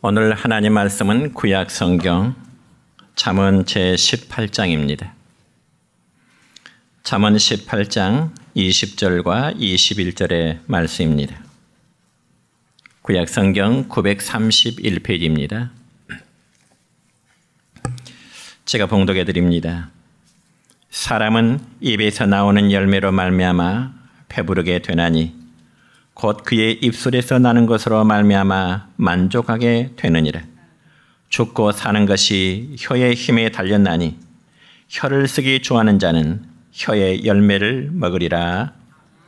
오늘 하나님 말씀은 구약 성경 잠언 제18장입니다. 잠언 18장 20절과 21절의 말씀입니다. 구약 성경 931페이지입니다. 제가 봉독해 드립니다. 사람은 입에서 나오는 열매로 말미암아 배부르게 되나니 곧 그의 입술에서 나는 것으로 말미암아 만족하게 되느니라. 죽고 사는 것이 혀의 힘에 달렸나니 혀를 쓰기 좋아하는 자는 혀의 열매를 먹으리라.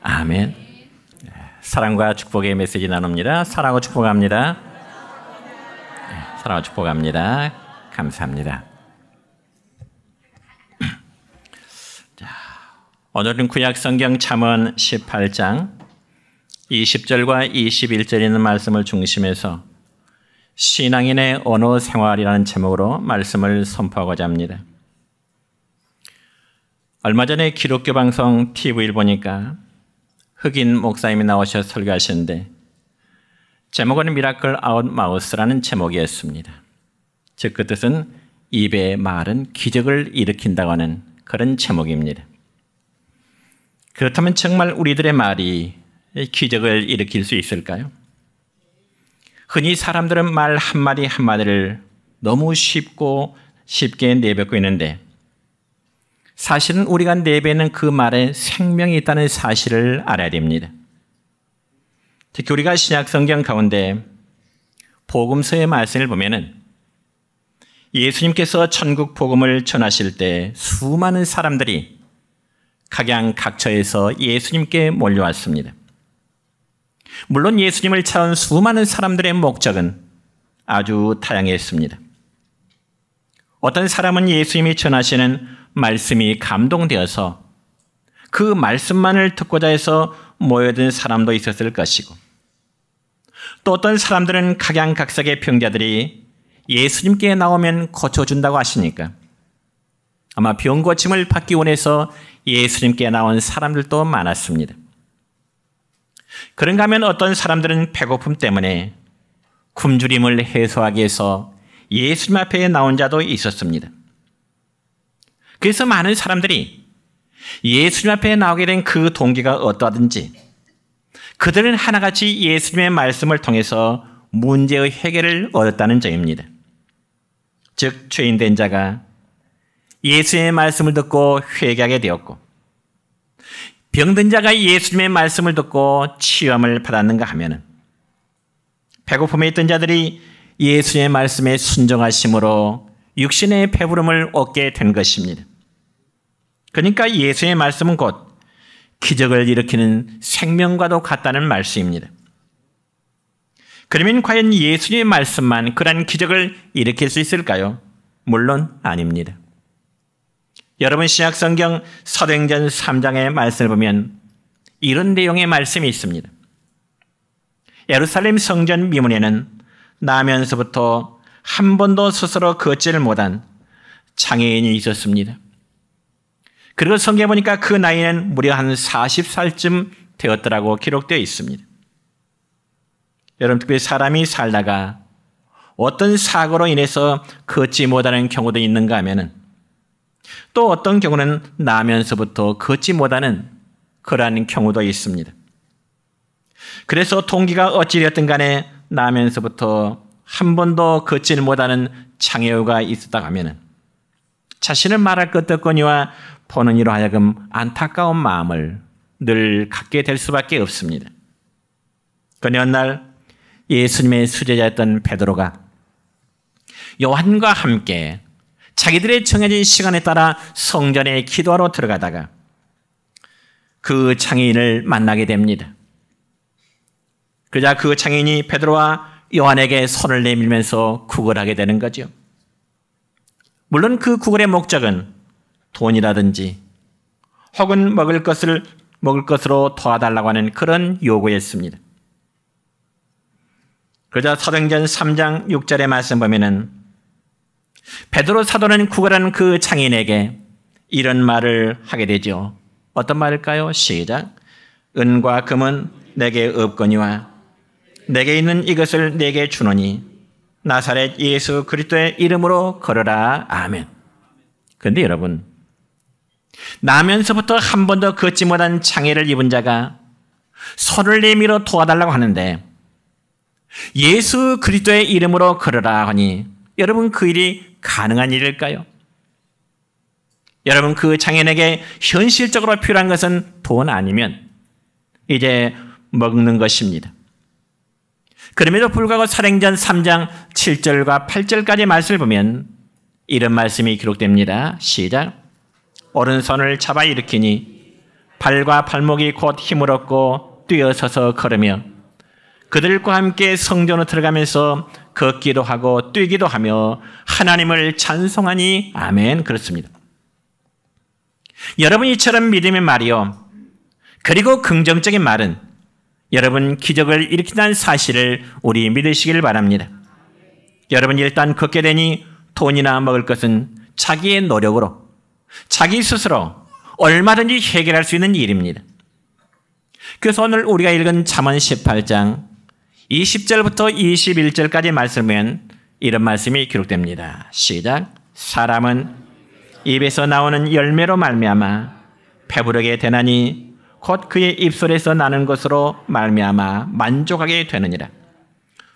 아멘. 사랑과 축복의 메시지 나눕니다. 사랑하고 축복합니다. 사랑하고 축복합니다. 감사합니다. 오늘은 구약 성경 잠언 18장 20절과 21절에 있는 말씀을 중심해서 신앙인의 언어 생활이라는 제목으로 말씀을 선포하고자 합니다. 얼마 전에 기독교 방송 TV를 보니까 흑인 목사님이 나오셔서 설교하셨는데 제목은 미라클 아웃 마우스라는 제목이었습니다. 즉 그 뜻은 입의 말은 기적을 일으킨다고 하는 그런 제목입니다. 그렇다면 정말 우리들의 말이 기적을 일으킬 수 있을까요? 흔히 사람들은 말 한마디 한마디를 너무 쉽게 내뱉고 있는데 사실은 우리가 내뱉는 그 말에 생명이 있다는 사실을 알아야 됩니다. 특히 우리가 신약 성경 가운데 복음서의 말씀을 보면은 예수님께서 천국 복음을 전하실 때 수많은 사람들이 각양각처에서 예수님께 몰려왔습니다. 물론 예수님을 찾은 수많은 사람들의 목적은 아주 다양했습니다. 어떤 사람은 예수님이 전하시는 말씀이 감동되어서 그 말씀만을 듣고자 해서 모여든 사람도 있었을 것이고 또 어떤 사람들은 각양각색의 병자들이 예수님께 나오면 고쳐준다고 하시니까 아마 병 고침을 받기 원해서 예수님께 나온 사람들도 많았습니다. 그런가 하면 어떤 사람들은 배고픔 때문에 굶주림을 해소하기 위해서 예수님 앞에 나온 자도 있었습니다. 그래서 많은 사람들이 예수님 앞에 나오게 된 그 동기가 어떠하든지 그들은 하나같이 예수님의 말씀을 통해서 문제의 해결을 얻었다는 점입니다. 즉 죄인된 자가 예수님의 말씀을 듣고 회개하게 되었고 병든 자가 예수님의 말씀을 듣고 치유함을 받았는가 하면은 배고픔에 있던 자들이 예수님의 말씀에 순종하심으로 육신의 배부름을 얻게 된 것입니다. 그러니까 예수님의 말씀은 곧 기적을 일으키는 생명과도 같다는 말씀입니다. 그러면 과연 예수님의 말씀만 그러한 기적을 일으킬 수 있을까요? 물론 아닙니다. 여러분 신약 성경 사도행전 3장의 말씀을 보면 이런 내용의 말씀이 있습니다. 예루살렘 성전 미문에는 나면서부터 한 번도 스스로 걷지를 못한 장애인이 있었습니다. 그리고 성경에 보니까 그 나이는 무려 한 40살쯤 되었더라고 기록되어 있습니다. 여러분 특별히 사람이 살다가 어떤 사고로 인해서 걷지 못하는 경우도 있는가 하면은 또 어떤 경우는 나면서부터 걷지 못하는 그러한 경우도 있습니다. 그래서 동기가 어찌되었든 간에 나면서부터 한 번도 걷지를 못하는 장애우가 있었다 하면 자신을 말할 것 없거니와 보는 이로 하여금 안타까운 마음을 늘 갖게 될 수밖에 없습니다. 그러나 어느 날 예수님의 수제자였던 베드로가 요한과 함께 자기들의 정해진 시간에 따라 성전에 기도하러 들어가다가 그 장애인을 만나게 됩니다. 그러자 그 장애인이 베드로와 요한에게 손을 내밀면서 구걸하게 되는 거죠. 물론 그 구걸의 목적은 돈이라든지 혹은 먹을 것으로 도와달라고 하는 그런 요구였습니다. 그러자 사도행전 3장 6절의 말씀 보면은 베드로 사도는 구걸하는 그 장인에게 이런 말을 하게 되죠. 어떤 말일까요? 시작. 은과 금은 내게 없거니와 내게 있는 이것을 내게 주노니 나사렛 예수 그리스도의 이름으로 걸어라. 아멘. 그런데 여러분, 나면서부터 한 번도 걷지 못한 장애를 입은 자가 손을 내밀어 도와달라고 하는데 예수 그리스도의 이름으로 걸어라 하니 여러분, 그 일이 가능한 일일까요? 여러분, 그 장애인에게 현실적으로 필요한 것은 돈 아니면 이제 먹는 것입니다. 그럼에도 불구하고 사도행전 3장 7절과 8절까지 말씀을 보면 이런 말씀이 기록됩니다. 시작. 오른손을 잡아 일으키니 발과 발목이 곧 힘을 얻고 뛰어서서 걸으며 그들과 함께 성전으로 들어가면서 걷기도 하고 뛰기도 하며 하나님을 찬송하니. 아멘. 그렇습니다. 여러분, 이처럼 믿음의 말이요, 그리고 긍정적인 말은 여러분 기적을 일으킨다는 사실을 우리 믿으시길 바랍니다. 여러분, 일단 걷게 되니 돈이나 먹을 것은 자기의 노력으로 자기 스스로 얼마든지 해결할 수 있는 일입니다. 그래서 오늘 우리가 읽은 잠언 18장 20절부터 21절까지 말씀은 이런 말씀이 기록됩니다. 시작. 사람은 입에서 나오는 열매로 말미암아 배부르게 되나니 곧 그의 입술에서 나는 것으로 말미암아 만족하게 되느니라.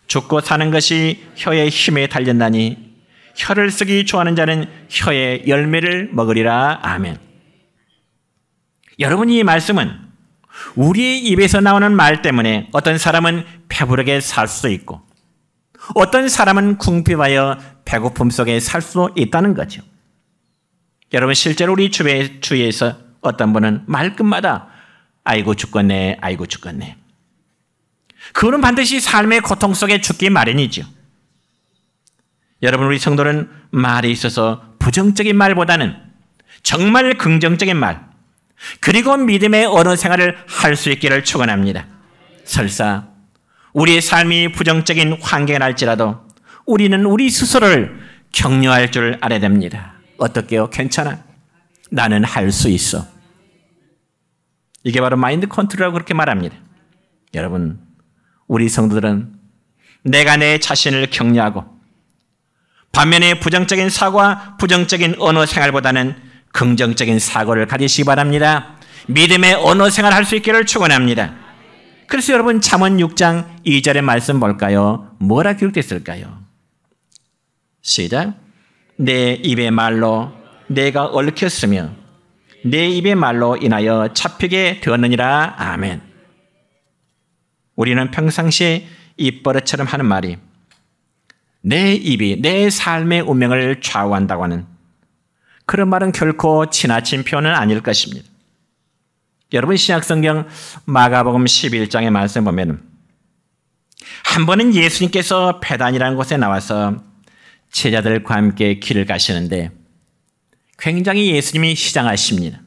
죽고 사는 것이 혀의 힘에 달렸나니 혀를 쓰기 좋아하는 자는 혀의 열매를 먹으리라. 아멘. 여러분, 이 말씀은 우리의 입에서 나오는 말 때문에 어떤 사람은 배부르게 살 수도 있고 어떤 사람은 궁핍하여 배고픔 속에 살 수도 있다는 거죠. 여러분, 실제로 우리 주위에서 어떤 분은 말끝마다 아이고 죽겠네, 아이고 죽겠네. 그거는 반드시 삶의 고통 속에 죽기 마련이죠. 여러분, 우리 성도는 말에 있어서 부정적인 말보다는 정말 긍정적인 말, 그리고 믿음의 언어 생활을 할 수 있기를 축원합니다. 설사 우리의 삶이 부정적인 환경에 날지라도 우리는 우리 스스로를 격려할 줄 알아야 됩니다. 어떻게요? 괜찮아. 나는 할 수 있어. 이게 바로 마인드 컨트롤이라고 그렇게 말합니다. 여러분, 우리 성도들은 내가 내 자신을 격려하고 반면에 부정적인 사고와 부정적인 언어 생활보다는 긍정적인 사고를 가지시기 바랍니다. 믿음의 언어 생활을 할 수 있기를 축원합니다. 그래서 여러분, 잠언 6장 2절의 말씀 볼까요? 뭐라 기록됐을까요? 시작. 내 입의 말로 내가 얽혔으며 내 입의 말로 인하여 잡히게 되었느니라. 아멘. 우리는 평상시에 입버릇처럼 하는 말이 내 입이 내 삶의 운명을 좌우한다고 하는 그런 말은 결코 지나친 표현은 아닐 것입니다. 여러분, 신약성경 마가복음 11장의 말씀 보면 한 번은 예수님께서 베단이라는 곳에 나와서 제자들과 함께 길을 가시는데 굉장히 예수님이 시장하십니다.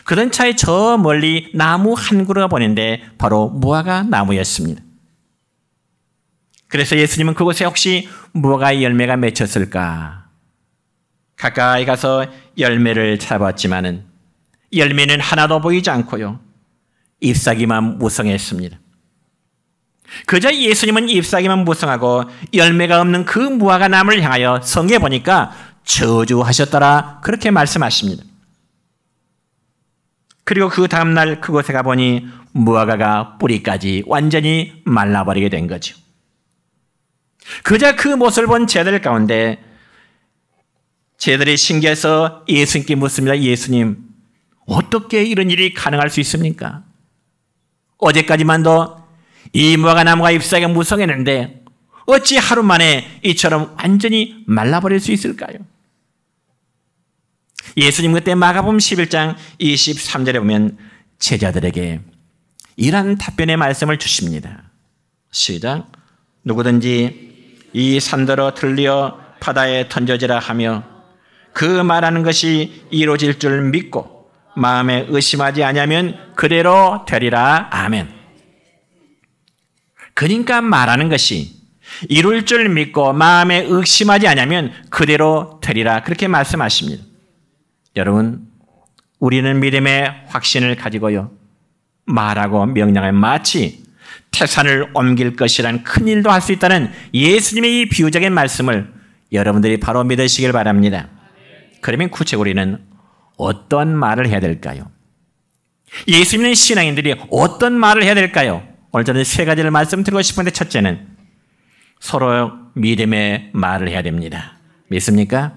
그런 차에 저 멀리 나무 한 그루가 보이는데 바로 무화과 나무였습니다. 그래서 예수님은 그곳에 혹시 무화과 열매가 맺혔을까? 가까이 가서 열매를 잡았지만은 열매는 하나도 보이지 않고요, 잎사귀만 무성했습니다. 그저 예수님은 잎사귀만 무성하고 열매가 없는 그 무화과 나무를 향하여 성경에 보니까 저주하셨더라 그렇게 말씀하십니다. 그리고 그 다음날 그곳에 가보니 무화과가 뿌리까지 완전히 말라버리게 된 거죠. 그저 그 모습을 본 제자들 가운데 제자들이 신기해서 예수님께 묻습니다. 예수님, 어떻게 이런 일이 가능할 수 있습니까? 어제까지만도 이 무화과 나무가 잎사귀가 무성했는데 어찌 하루 만에 이처럼 완전히 말라버릴 수 있을까요? 예수님 그때 마가복음 11장 23절에 보면 제자들에게 이러한 답변의 말씀을 주십니다. 시작. 누구든지 이 산더러 들려 바다에 던져지라 하며 그 말하는 것이 이루어질 줄 믿고 마음에 의심하지 아니하면 그대로 되리라. 아멘. 그러니까 말하는 것이 이룰 줄 믿고 마음에 의심하지 아니하면 그대로 되리라 그렇게 말씀하십니다. 여러분, 우리는 믿음의 확신을 가지고요, 말하고 명령을 마치 태산을 옮길 것이란 큰 일도 할 수 있다는 예수님의 이 비유적인 말씀을 여러분들이 바로 믿으시길 바랍니다. 그러면 구체적으로 우리는 어떤 말을 해야 될까요? 예수 믿는 신앙인들이 어떤 말을 해야 될까요? 오늘 저는 세 가지를 말씀드리고 싶은데, 첫째는 서로 믿음의 말을 해야 됩니다. 믿습니까?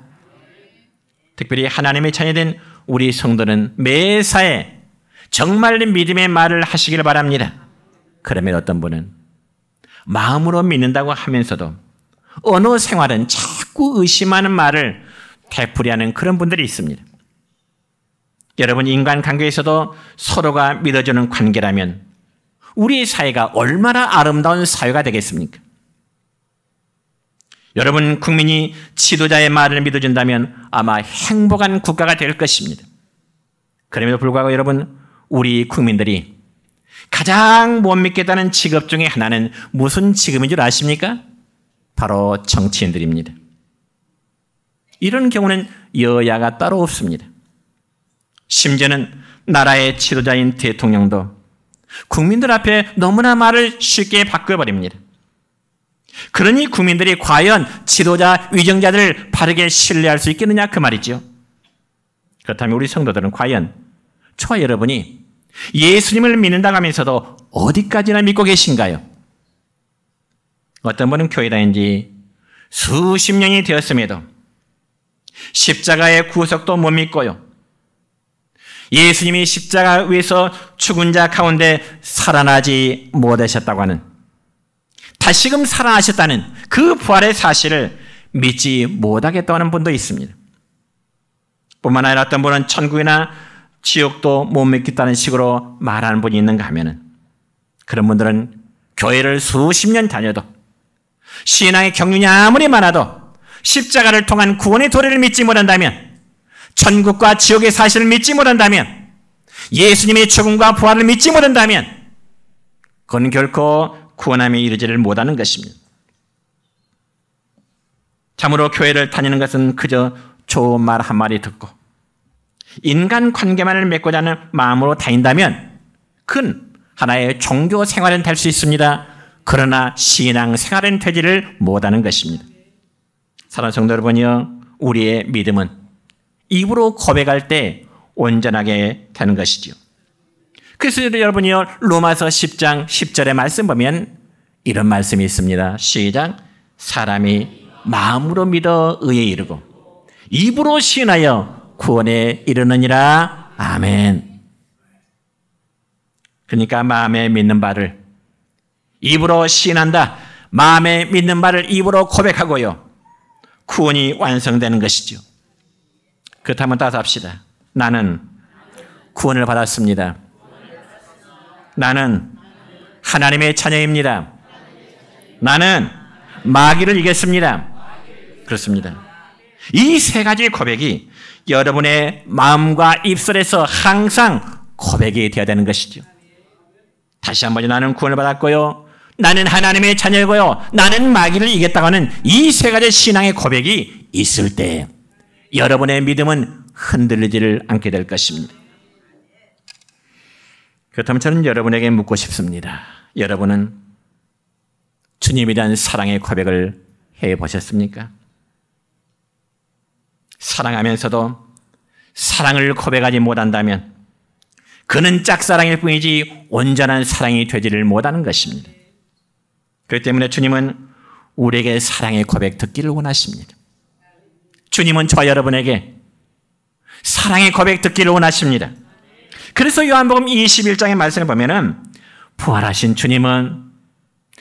특별히 하나님의 자녀된 우리 성도는 매사에 정말 믿음의 말을 하시길 바랍니다. 그러면 어떤 분은 마음으로 믿는다고 하면서도 어느 생활은 자꾸 의심하는 말을 되풀이하는 그런 분들이 있습니다. 여러분, 인간관계에서도 서로가 믿어주는 관계라면 우리의 사회가 얼마나 아름다운 사회가 되겠습니까? 여러분, 국민이 지도자의 말을 믿어준다면 아마 행복한 국가가 될 것입니다. 그럼에도 불구하고 여러분, 우리 국민들이 가장 못 믿겠다는 직업 중에 하나는 무슨 직업인 줄 아십니까? 바로 정치인들입니다. 이런 경우는 여야가 따로 없습니다. 심지어는 나라의 지도자인 대통령도 국민들 앞에 너무나 말을 쉽게 바꿔버립니다. 그러니 국민들이 과연 지도자 위정자들을 바르게 신뢰할 수 있겠느냐 그 말이죠. 그렇다면 우리 성도들은 과연 저와 여러분이 예수님을 믿는다고 하면서도 어디까지나 믿고 계신가요? 어떤 분은 교회 다닌 지 수십 년이 되었음에도 십자가의 구속도 못 믿고요, 예수님이 십자가 위에서 죽은 자 가운데 살아나지 못하셨다고 하는, 다시금 살아나셨다는 그 부활의 사실을 믿지 못하겠다고 하는 분도 있습니다. 뿐만 아니라 어떤 분은 천국이나 지옥도 못 믿겠다는 식으로 말하는 분이 있는가 하면은, 그런 분들은 교회를 수십 년 다녀도 신앙의 경륜이 아무리 많아도 십자가를 통한 구원의 도리를 믿지 못한다면, 천국과 지옥의 사실을 믿지 못한다면, 예수님의 죽음과 부활을 믿지 못한다면 그건 결코 구원함에 이르지를 못하는 것입니다. 참으로 교회를 다니는 것은 그저 좋은 말 한마디 듣고 인간 관계만을 맺고자 하는 마음으로 다닌다면 그건 하나의 종교 생활은 될 수 있습니다. 그러나 신앙 생활은 되지를 못하는 것입니다. 사랑하는 성도 여러분이요, 우리의 믿음은 입으로 고백할 때 온전하게 되는 것이지요. 그래서 여러분이요, 로마서 10장 10절의 말씀 보면 이런 말씀이 있습니다. 시작. 사람이 마음으로 믿어 의에 이르고 입으로 시인하여 구원에 이르느니라. 아멘. 그러니까 마음에 믿는 바를 입으로 시인한다. 마음에 믿는 바를 입으로 고백하고요, 구원이 완성되는 것이죠. 그렇다면 따서 합시다. 나는 구원을 받았습니다. 나는 하나님의 자녀입니다. 나는 마귀를 이겼습니다. 그렇습니다. 이 세 가지 고백이 여러분의 마음과 입술에서 항상 고백이 되어야 되는 것이죠. 다시 한번, 나는 구원을 받았고요, 나는 하나님의 자녀이고요, 나는 마귀를 이겼다고 하는 이 세 가지 신앙의 고백이 있을 때 여러분의 믿음은 흔들리지를 않게 될 것입니다. 그렇다면 저는 여러분에게 묻고 싶습니다. 여러분은 주님에 대한 사랑의 고백을 해보셨습니까? 사랑하면서도 사랑을 고백하지 못한다면 그는 짝사랑일 뿐이지 온전한 사랑이 되지를 못하는 것입니다. 그렇기 때문에 주님은 우리에게 사랑의 고백 듣기를 원하십니다. 주님은 저와 여러분에게 사랑의 고백 듣기를 원하십니다. 그래서 요한복음 21장의 말씀을 보면은 부활하신 주님은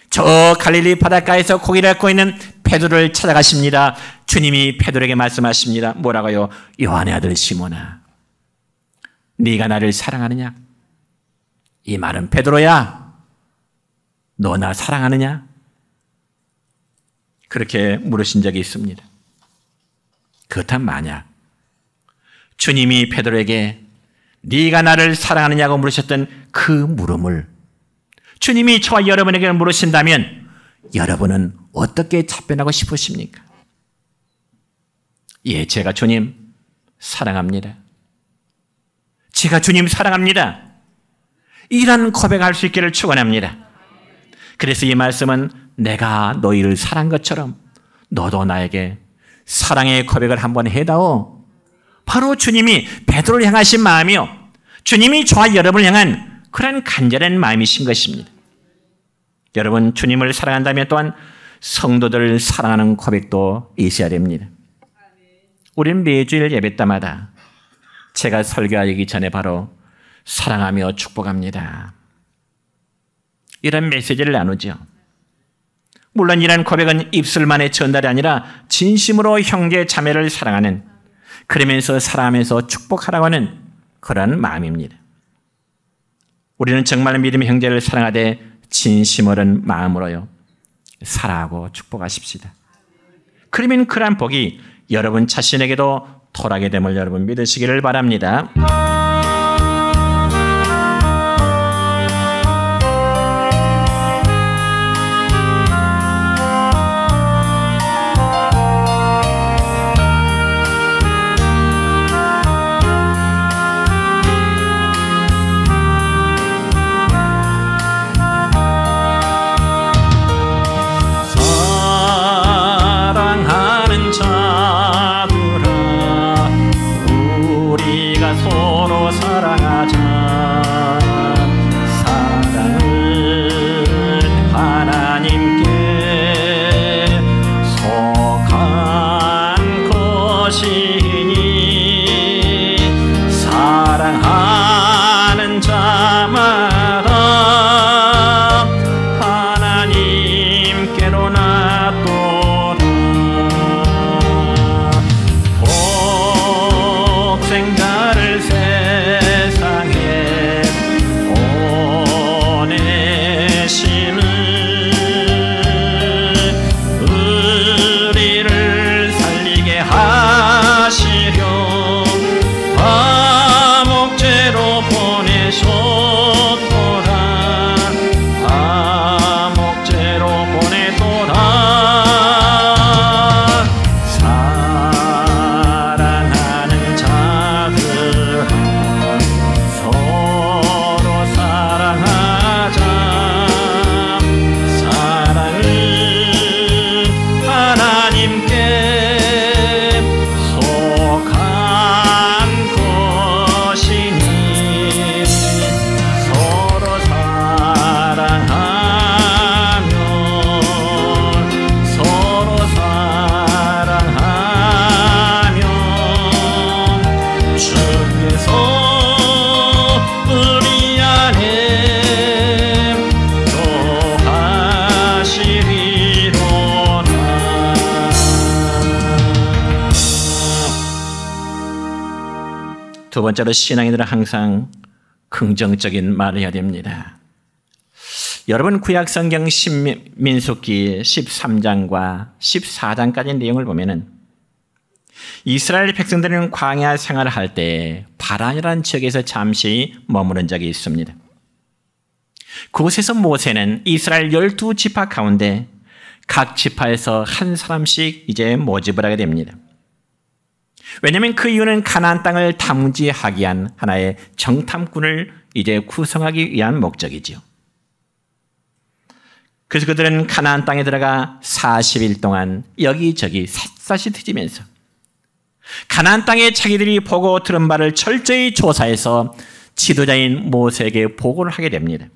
저 갈릴리 바닷가에서 고기를 갖고 있는 베드로를 찾아가십니다. 주님이 베드로에게 말씀하십니다. 뭐라고요? 요한의 아들 시몬아, 네가 나를 사랑하느냐? 이 말은 베드로야, 너 나 사랑하느냐? 그렇게 물으신 적이 있습니다. 그렇다면 만약 주님이 베드로에게 네가 나를 사랑하느냐고 물으셨던 그 물음을 주님이 저와 여러분에게 물으신다면 여러분은 어떻게 답변하고 싶으십니까? 예, 제가 주님 사랑합니다. 제가 주님 사랑합니다. 이런 고백할 수 있기를 축원합니다. 그래서 이 말씀은 내가 너희를 사랑한 것처럼 너도 나에게 사랑의 고백을 한번 해다오. 바로 주님이 베드로를 향하신 마음이요, 주님이 저와 여러분을 향한 그런 간절한 마음이신 것입니다. 여러분, 주님을 사랑한다면 또한 성도들을 사랑하는 고백도 있어야 됩니다. 우리는 매주일 예배 때마다 제가 설교하기 전에 바로 사랑하며 축복합니다, 이런 메시지를 나누죠. 물론 이런 고백은 입술만의 전달이 아니라 진심으로 형제 자매를 사랑하는, 그러면서 사랑하면서 축복하라고 하는 그런 마음입니다. 우리는 정말 믿음의 형제를 사랑하되 진심 어린 마음으로요 사랑하고 축복하십시다. 그러면 그러한 복이 여러분 자신에게도 돌아게 됨을 여러분 믿으시기를 바랍니다. 두 번째로 신앙인들은 항상 긍정적인 말을 해야 됩니다. 여러분, 구약성경 민수기 13장과 14장까지 내용을 보면은 이스라엘 백성들은 광야 생활을 할 때 바란이라는 지역에서 잠시 머무른 적이 있습니다. 그곳에서 모세는 이스라엘 12지파 가운데 각 지파에서 한 사람씩 이제 모집을 하게 됩니다. 왜냐하면 그 이유는 가나안 땅을 탐지하기 위한 하나의 정탐꾼을 이제 구성하기 위한 목적이지요. 그래서 그들은 가나안 땅에 들어가 40일 동안 여기저기 샅샅이 뒤지면서 가나안 땅에 자기들이 보고 들은 바를 철저히 조사해서 지도자인 모세에게 보고를 하게 됩니다.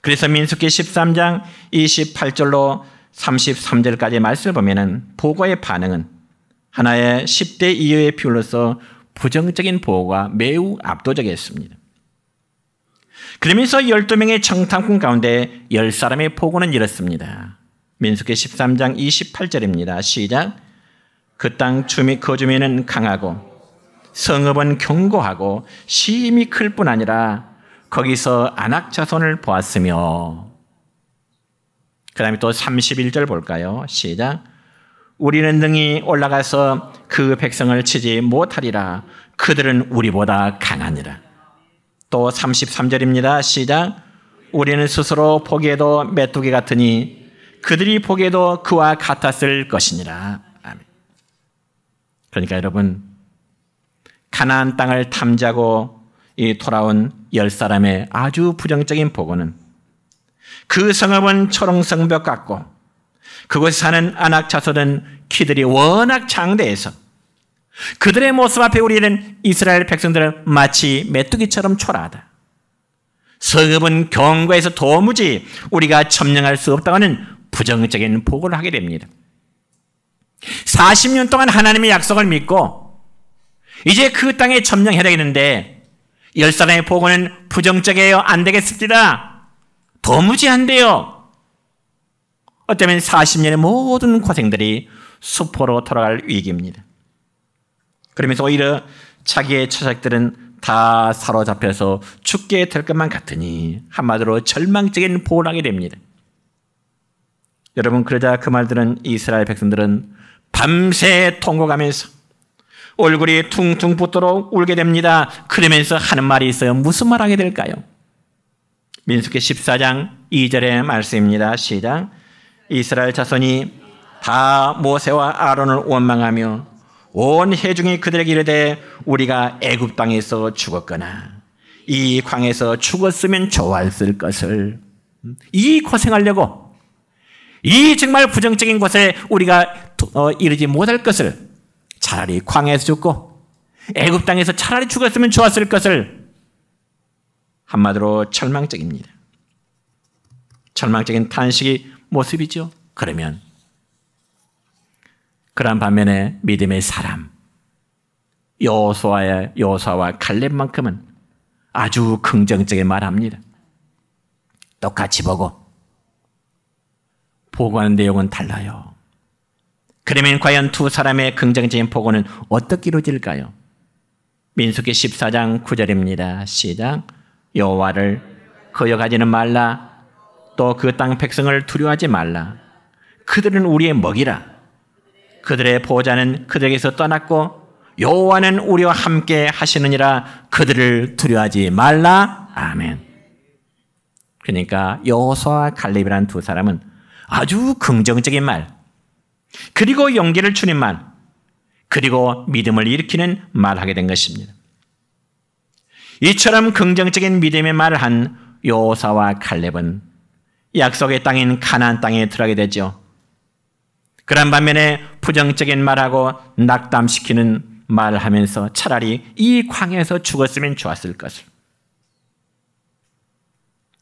그래서 민수기 13장 28절로 33절까지 말씀을 보면 보고의 반응은 하나의 10대 2의 비율로서 부정적인 보고가 매우 압도적이었습니다. 그러면서 12명의 정탐꾼 가운데 10사람의 보고는 이렇습니다. 민수기 13장 28절입니다. 시작. 그 땅 거주민은 강하고 성읍은 견고하고 심히 클 뿐 아니라 거기서 안악 자손을 보았으며, 그 다음에 또 31절 볼까요? 시작. 우리는 능히 올라가서 그 백성을 치지 못하리라. 그들은 우리보다 강하니라. 또 33절입니다. 시작. 우리는 스스로 보기에도 메뚜기 같으니 그들이 보기에도 그와 같았을 것이니라. 아멘. 그러니까 여러분, 가나안 땅을 탐지하고 돌아온 10사람의 아주 부정적인 보고는 그 성읍은 초롱성벽 같고 그곳에 사는 아낙 자손은 키들이 워낙 장대해서 그들의 모습 앞에 우리는 이스라엘 백성들은 마치 메뚜기처럼 초라하다. 성읍은 견고해서 도무지 우리가 점령할 수 없다고 하는 부정적인 보고를 하게 됩니다. 40년 동안 하나님의 약속을 믿고 이제 그 땅에 점령해야 되겠는데 열사람의 보고는 부정적이에요. 안 되겠습니다. 도무지 안 돼요. 어쩌면 40년의 모든 고생들이 수포로 돌아갈 위기입니다. 그러면서 오히려 자기의 처자식들은 다 사로잡혀서 죽게 될 것만 같으니 한마디로 절망적인 보호를 하게 됩니다. 여러분, 그러자 그 말 들은 이스라엘 백성들은 밤새 통곡하면서 얼굴이 퉁퉁 붓도록 울게 됩니다. 그러면서 하는 말이 있어요. 무슨 말 하게 될까요? 민수기 14장 2절의 말씀입니다. 시작. 이스라엘 자손이 다 모세와 아론을 원망하며 온 회중이 그들에게 이르되 우리가 애굽 땅에서 죽었거나 이 광에서 죽었으면 좋았을 것을, 이 고생하려고 이 정말 부정적인 곳에 우리가 이르지 못할 것을 차라리 광야에서 죽고 애굽 땅에서 차라리 죽었으면 좋았을 것을, 한마디로 절망적입니다. 절망적인 탄식의 모습이죠. 그러면 그러한 반면에 믿음의 사람 여호수아와 갈렙만큼은 아주 긍정적인 말합니다. 똑같이 보고 보고하는 내용은 달라요. 그러면 과연 두 사람의 긍정적인 보고는 어떻게 이루어질까요? 민수기 14장 9절입니다. 시작. 여호와를 거역하지는 말라. 또 그 땅 백성을 두려워하지 말라. 그들은 우리의 먹이라. 그들의 보호자는 그들에게서 떠났고 여호와는 우리와 함께 하시느니라. 그들을 두려워하지 말라. 아멘. 그러니까 여호수아와 갈렙이라는 두 사람은 아주 긍정적인 말, 그리고 용기를 주는 말, 그리고 믿음을 일으키는 말을 하게 된 것입니다. 이처럼 긍정적인 믿음의 말을 한 여호수아와 갈렙은 약속의 땅인 가나안 땅에 들어가게 되죠. 그런 반면에 부정적인 말하고 낙담시키는 말을 하면서 차라리 이 광야에서 죽었으면 좋았을 것을.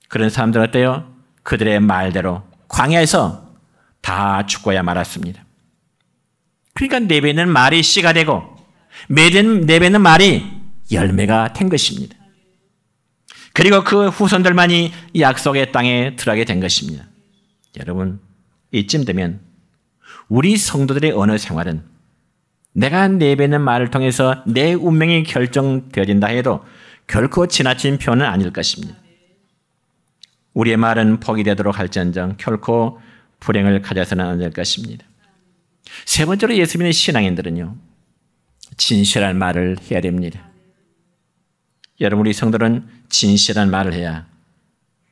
그런 사람들은 어때요? 그들의 말대로 광야에서 다 죽고야 말았습니다. 그러니까 내뱉는 말이 씨가 되고 내뱉는 말이 열매가 된 것입니다. 그리고 그 후손들만이 약속의 땅에 들어가게 된 것입니다. 여러분, 이쯤 되면 우리 성도들의 언어 생활은 내가 내뱉는 말을 통해서 내 운명이 결정되어진다 해도 결코 지나친 표현은 아닐 것입니다. 우리의 말은 복이 되도록 할지언정 결코 불행을 가져서는 안 될 것입니다. 세 번째로 예수 믿는 신앙인들은요, 진실한 말을 해야 됩니다. 여러분, 우리 성도는 진실한 말을 해야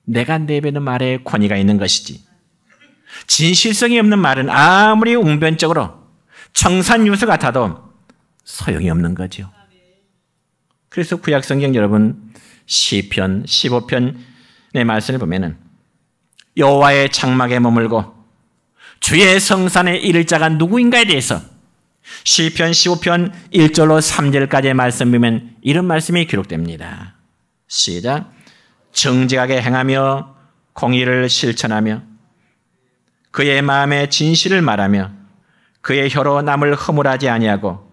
내가 내뱉는 말에 권위가 있는 것이지, 진실성이 없는 말은 아무리 웅변적으로 청산유수 같아도 소용이 없는 거죠. 그래서 구약성경 여러분 시편 15편의 말씀을 보면은 여호와의 장막에 머물고 주의 성산에 이를 자가 누구인가에 대해서 시편 15편 1절로 3절까지의 말씀 보면 이런 말씀이 기록됩니다. 시작. 정직하게 행하며 공의를 실천하며 그의 마음에 진실을 말하며 그의 혀로 남을 허물하지 아니하고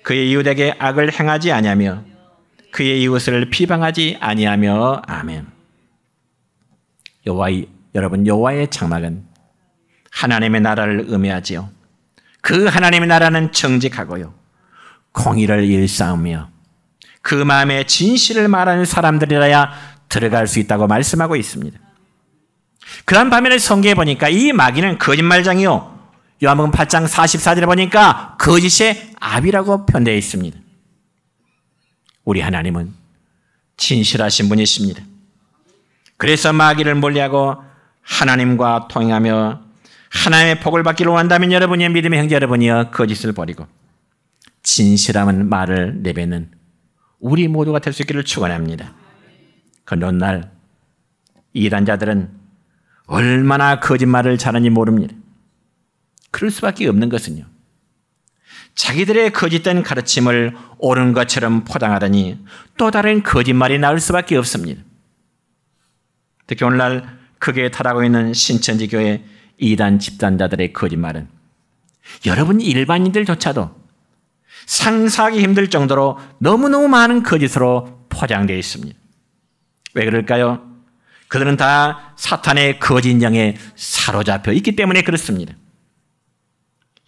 그의 이웃에게 악을 행하지 아니하며 그의 이웃을 비방하지 아니하며. 아멘. 여러분, 여호와의 장막은 하나님의 나라를 의미하지요. 그 하나님의 나라는 정직하고요, 공의를 일삼으며 그 마음에 진실을 말하는 사람들이라야 들어갈 수 있다고 말씀하고 있습니다. 그런 반면에 성경에 보니까 이 마귀는 거짓말장이요, 요한복음 8장 44절에 보니까 거짓의 아비라고 표현되어 있습니다. 우리 하나님은 진실하신 분이십니다. 그래서 마귀를 멀리하고 하나님과 통행하며 하나님의 복을 받기를 원한다면 여러분의 믿음의 형제 여러분이여 거짓을 버리고 진실한 말을 내뱉는 우리 모두가 될 수 있기를 축원합니다. 그런 날 이단자들은 얼마나 거짓말을 잘하는지 모릅니다. 그럴 수밖에 없는 것은요, 자기들의 거짓된 가르침을 옳은 것처럼 포장하더니 또 다른 거짓말이 나올 수밖에 없습니다. 특히 오늘날 크게 타락하고 있는 신천지교회 이단 집단자들의 거짓말은 여러분 일반인들조차도 상상하기 힘들 정도로 너무너무 많은 거짓으로 포장되어 있습니다. 왜 그럴까요? 그들은 다 사탄의 거짓 영에 사로잡혀 있기 때문에 그렇습니다.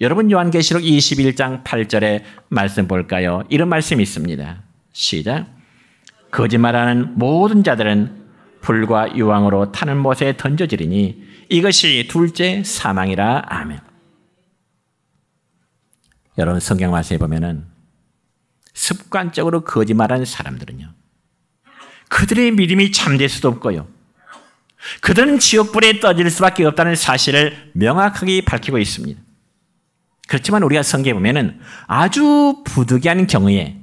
여러분 요한계시록 21장 8절의 말씀 볼까요? 이런 말씀이 있습니다. 시작. 거짓말하는 모든 자들은 불과 유황으로 타는 못에 던져지리니 이것이 둘째 사망이라. 아멘. 여러분 성경 말씀에 보면은 습관적으로 거짓말하는 사람들은요, 그들의 믿음이 참될 수도 없고요, 그들은 지옥불에 떠질 수밖에 없다는 사실을 명확하게 밝히고 있습니다. 그렇지만 우리가 성경에 보면은 아주 부득이한 경우에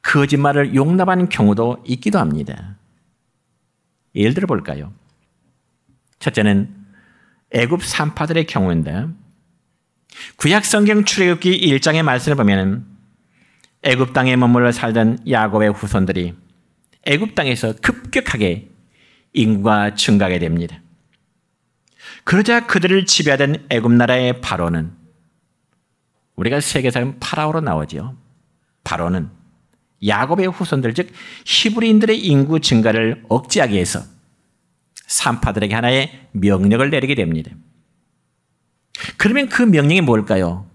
거짓말을 용납하는 경우도 있기도 합니다. 예를 들어 볼까요? 첫째는 애굽 산파들의 경우인데, 구약 성경 출애굽기 1장의 말씀을 보면 애굽 땅에 머물러 살던 야곱의 후손들이 애굽 땅에서 급격하게 인구가 증가하게 됩니다. 그러자 그들을 지배하던 애굽 나라의 바로는, 우리가 세계사는 파라오로 나오죠. 바로는 야곱의 후손들, 즉 히브리인들의 인구 증가를 억제하기 위해서 산파들에게 하나의 명령을 내리게 됩니다. 그러면 그 명령이 뭘까요?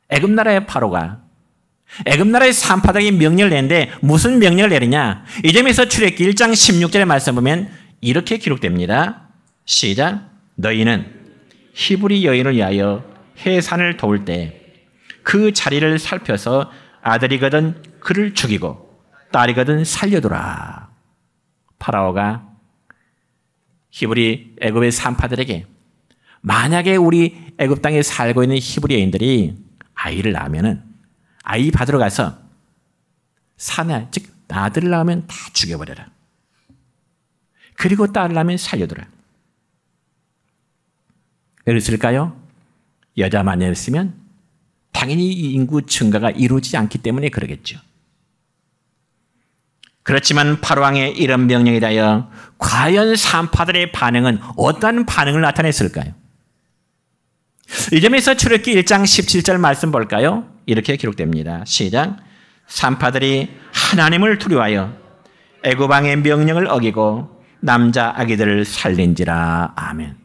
애굽 나라의 파로가 애굽 나라의 산파들에게 명령을 내는데 무슨 명령을 내리냐? 이 점에서 출애굽기 1장 16절의 말씀 보면 이렇게 기록됩니다. 시작. 너희는 히브리 여인을 위하여 해산을 도울 때 그 자리를 살펴서 아들이거든 그를 죽이고 딸이거든 살려두라. 파라오가 히브리 애굽의 산파들에게 만약에 우리 애굽 땅에 살고 있는 히브리 여인들이 아이를 낳으면은 아이 받으러 가서 사내, 즉 아들을 낳으면 다 죽여버려라. 그리고 딸을 낳으면 살려두라. 왜 그랬을까요? 여자만 했으면 당연히 인구 증가가 이루어지지 않기 때문에 그러겠죠. 그렇지만 파로왕의 이런 명령에 대하여 과연 산파들의 반응은 어떤 반응을 나타냈을까요? 이 점에서 출애굽기 1장 17절 말씀 볼까요? 이렇게 기록됩니다. 시작. 산파들이 하나님을 두려워하여 애굽 왕의 명령을 어기고 남자 아기들을 살린지라. 아멘.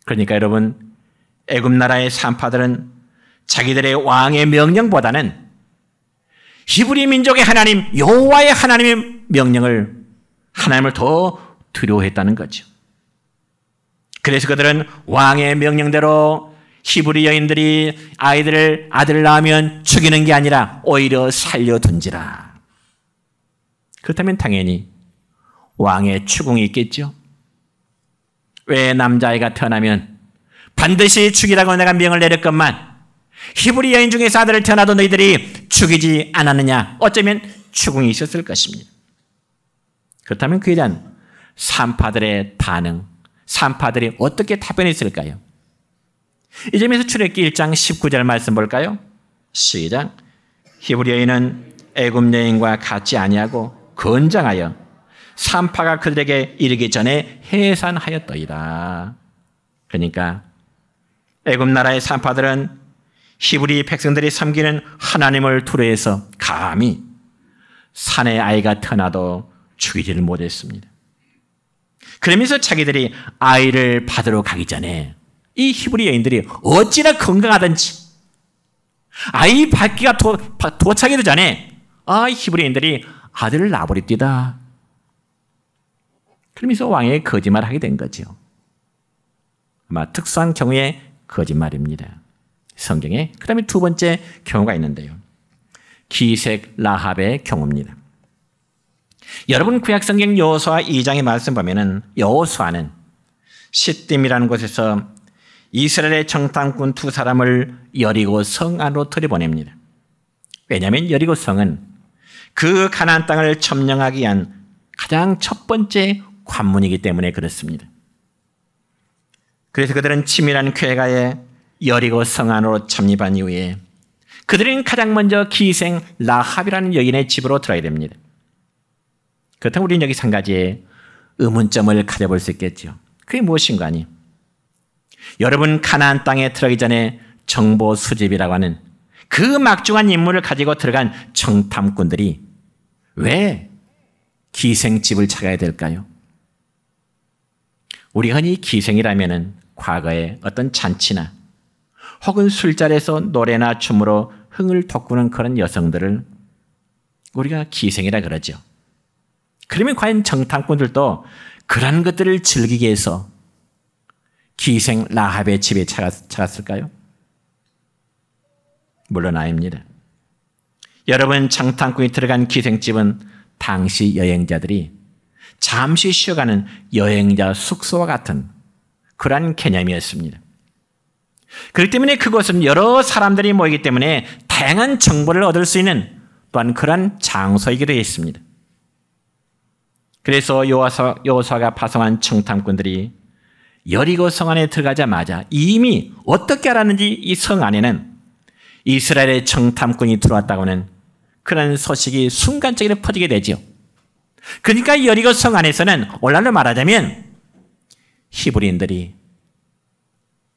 그러니까 여러분, 애굽 나라의 산파들은 자기들의 왕의 명령보다는 히브리 민족의 하나님 여호와의 하나님의 명령을, 하나님을 더 두려워했다는 거죠. 그래서 그들은 왕의 명령대로 히브리 여인들이 아들을 낳으면 죽이는 게 아니라 오히려 살려둔지라. 그렇다면 당연히 왕의 추궁이 있겠죠. 왜 남자아이가 태어나면 반드시 죽이라고 내가 명을 내렸건만 히브리 여인 중에서 아들을 태어나도 너희들이 죽이지 않았느냐? 어쩌면 추궁이 있었을 것입니다. 그렇다면 그에 대한 산파들의 반응, 산파들이 어떻게 답변했을까요? 이 점에서 출애굽기 1장 19절 말씀 볼까요? 시작. 히브리 여인은 애굽 여인과 같지 아니하고 건장하여 산파가 그들에게 이르기 전에 해산하였더이다. 그러니까 애굽 나라의 산파들은 히브리 백성들이 섬기는 하나님을 두려워해서 감히 산의 아이가 태어나도 죽이지를 못했습니다. 그러면서 자기들이 아이를 받으러 가기 전에 이 히브리 여인들이 어찌나 건강하든지 아이 받기가 도착하기 전에 히브리 여인들이 아들을 낳아버립니다. 그러면서 왕의 거짓말을 하게 된 거죠. 아마 특수한 경우의 거짓말입니다. 성경에. 그 다음에 두 번째 경우가 있는데요. 기색 라합의 경우입니다. 여러분 구약성경 여호수아 2장의 말씀 보면은 여호수아는 시딤이라는 곳에서 이스라엘의 정탐꾼 두 사람을 여리고 성 안으로 들여보냅니다. 왜냐하면 여리고 성은 그 가나안 땅을 점령하기 위한 가장 첫 번째 관문이기 때문에 그렇습니다. 그래서 그들은 치밀한 쾌가에 여리고 성 안으로 잠입한 이후에 그들은 가장 먼저 기생 라합이라는 여인의 집으로 들어야 됩니다. 그렇다면 우리는 여기서 한 가지의 의문점을 가져볼 수 있겠죠. 그게 무엇인가 하니 여러분 가나안 땅에 들어가기 전에 정보 수집이라고 하는 그 막중한 임무를 가지고 들어간 정탐꾼들이 왜 기생집을 찾아야 될까요? 우리 흔히 기생이라면 과거에 어떤 잔치나 혹은 술자리에서 노래나 춤으로 흥을 돋구는 그런 여성들을 우리가 기생이라 그러죠. 그러면 과연 정탐꾼들도 그런 것들을 즐기기 위해서 기생 라합의 집에 찾았을까요? 물론 아닙니다. 여러분, 정탐꾼이 들어간 기생집은 당시 여행자들이 잠시 쉬어가는 여행자 숙소와 같은 그러한 개념이었습니다. 그렇기 때문에 그곳은 여러 사람들이 모이기 때문에 다양한 정보를 얻을 수 있는 또한 그러한 장소이기도 했습니다. 그래서 여호수아가 파송한 정탐꾼들이 여리고 성 안에 들어가자마자 이미 어떻게 알았는지 이 성 안에는 이스라엘의 정탐꾼이 들어왔다고 하는 그런 소식이 순간적으로 퍼지게 되죠. 그러니까 여리고 성 안에서는 오늘날로 말하자면 히브리인들이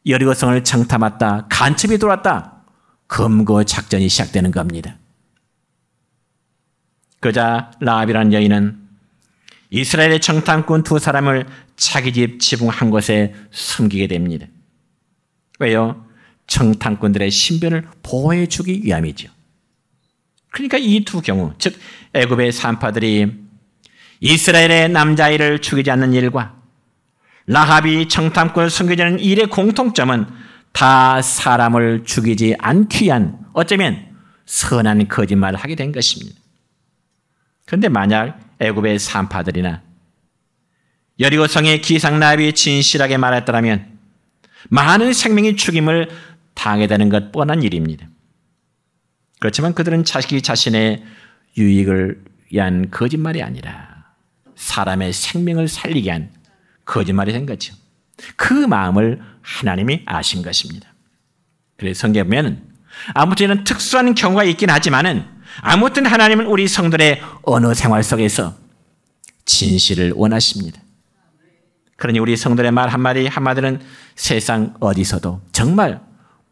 여리고 성을 정탐했다, 간첩이 들어왔다, 검거 작전이 시작되는 겁니다. 그러자 라합이라는 여인은 이스라엘의 정탐꾼 두 사람을 자기 집 지붕 한 곳에 숨기게 됩니다. 왜요? 정탐꾼들의 신변을 보호해 주기 위함이죠. 그러니까 이 두 경우, 즉 애굽의 산파들이 이스라엘의 남자아이를 죽이지 않는 일과 라합이 정탐꾼을 숨기자는 일의 공통점은 다 사람을 죽이지 않기 위한 어쩌면 선한 거짓말을 하게 된 것입니다. 그런데 만약 애굽의 산파들이나 여리고 성의 기상 라합이 진실하게 말했더라면 많은 생명이 죽임을 당하게 되는 것 뻔한 일입니다. 그렇지만 그들은 자기 자신의 유익을 위한 거짓말이 아니라 사람의 생명을 살리게 한 거짓말이 된 거죠. 그 마음을 하나님이 아신 것입니다. 그래서 성경에 보면 아무튼 이런 특수한 경우가 있긴 하지만은 아무튼 하나님은 우리 성도의 어느 생활 속에서 진실을 원하십니다. 그러니 우리 성도의 말 한마디 한마디는 세상 어디서도 정말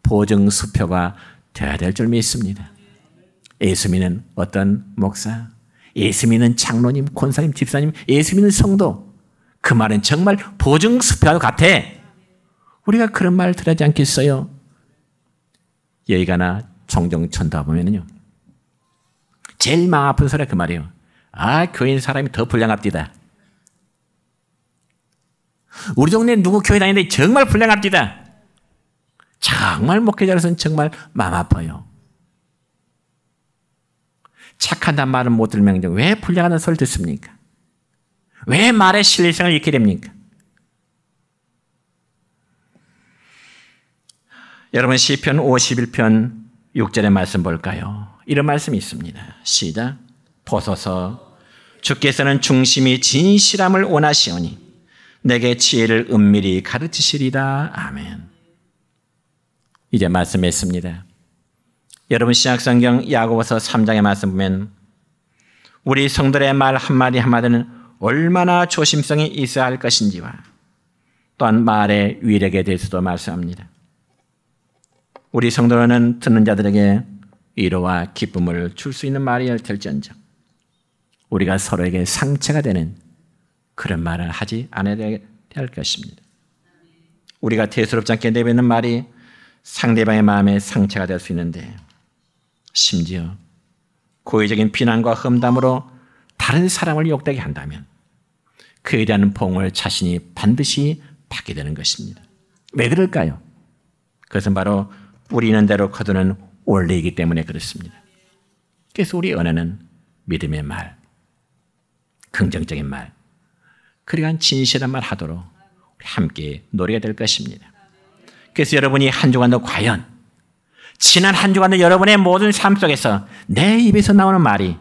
보증수표가 되어야 될 줄 믿습니다. 예수 믿는 어떤 목사, 예수 믿는 장로님, 권사님, 집사님, 예수 믿는 성도, 그 말은 정말 보증수표와 같아. 우리가 그런 말 들하지 않겠어요? 여기가나 종종 전도하 보면요, 제일 마음 아픈 소리가 그 말이에요. 아, 교인 사람이 더 불량합디다. 우리 동네 누구 교회 다니는데 정말 불량합디다. 정말 목회자로서는 정말 마음 아파요. 착한다는 말은 못 들으면 왜 불량하다는 소리를 듣습니까? 왜 말의 신뢰성을 잃게 됩니까? 여러분, 시편 51편 6절의 말씀 볼까요? 이런 말씀이 있습니다. 시작. 보소서, 주께서는 중심이 진실함을 원하시오니 내게 지혜를 은밀히 가르치시리다. 아멘. 이제 말씀했습니다. 여러분, 신약성경 야고보서 3장의 말씀 보면 우리 성도의 말 한마디 한마디는 얼마나 조심성이 있어야 할 것인지와 또한 말의 위력에 대해서도 말씀합니다. 우리 성도는 듣는 자들에게 위로와 기쁨을 줄 수 있는 말이 될지언정 우리가 서로에게 상처가 되는 그런 말을 하지 않아야 할 것입니다. 우리가 대수롭지 않게 내뱉는 말이 상대방의 마음에 상처가 될 수 있는데 심지어 고의적인 비난과 험담으로 다른 사람을 욕되게 한다면 그에 대한 봉을 자신이 반드시 받게 되는 것입니다. 왜 그럴까요? 그것은 바로 뿌리는 대로 거두는 원리이기 때문에 그렇습니다. 그래서 우리 언어는 믿음의 말, 긍정적인 말, 그러한 진실한 말 하도록 함께 노래가 될 것입니다. 그래서 여러분이 한 주간도 과연 지난 한 주간도 여러분의 모든 삶 속에서 내 입에서 나오는 말이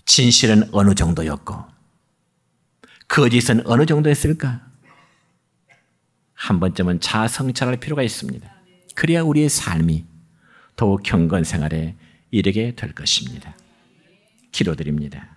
진실은 어느 정도였고 거짓은 어느 정도 했을까? 한 번쯤은 자아 성찰할 필요가 있습니다. 그래야 우리의 삶이 더욱 경건 생활에 이르게 될 것입니다. 기도드립니다.